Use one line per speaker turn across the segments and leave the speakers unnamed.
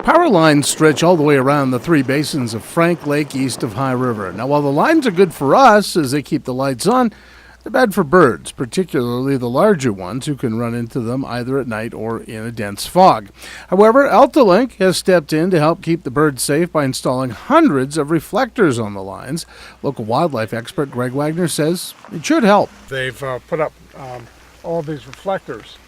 Power lines stretch all the way around the three basins of Frank Lake east of High River. Now, while the lines are good for us as they keep the lights on, they're bad for birds, particularly the larger ones who can run into them either at night or in a dense fog. However, AltaLink has stepped in to help keep the birds safe by installing hundreds of reflectors on the lines. Local wildlife expert Greg Wagner says it should help.
They've put up all of these reflectors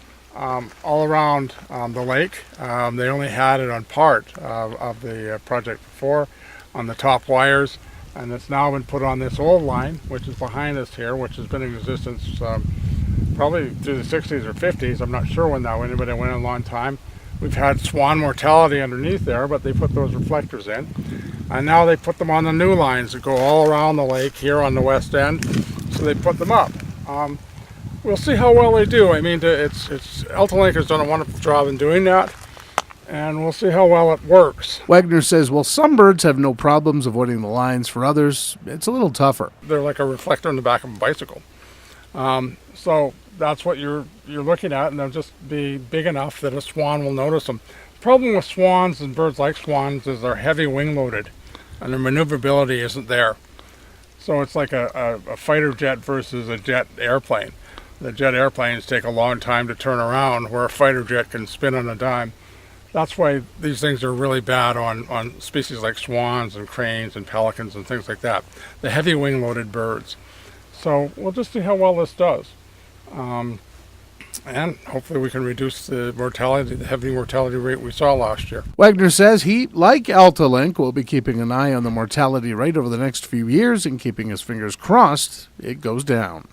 all around the lake. They only had it on part of the project before, on the top wires. And it's now been put on this old line, which is behind us here, which has been in existence probably through the 60s or 50s. I'm not sure when that went, but it went a long time. We've had swan mortality underneath there, but they put those reflectors in. And now they put them on the new lines that go all around the lake here on the west end. So they put them up. We'll see how well they do. I mean, AltaLink has done a wonderful job in doing that. And we'll see how well it works.
Wagner says, well, some birds have no problems avoiding the lines. For others, it's a little tougher.
They're like a reflector in the back of a bicycle. So that's what you're looking at, and they'll just be big enough that a swan will notice them. The problem with swans and birds like swans is they're heavy wing-loaded, and their maneuverability isn't there. So it's like a fighter jet versus a jet airplane. The jet airplanes take a long time to turn around, where a fighter jet can spin on a dime. That's why these things are really bad on species like swans and cranes and pelicans and things like that, the heavy wing-loaded birds. So we'll just see how well this does. And hopefully we can reduce the mortality, the heavy mortality rate we saw last year.
Wagner says he, like AltaLink, will be keeping an eye on the mortality rate over the next few years and keeping his fingers crossed it goes down.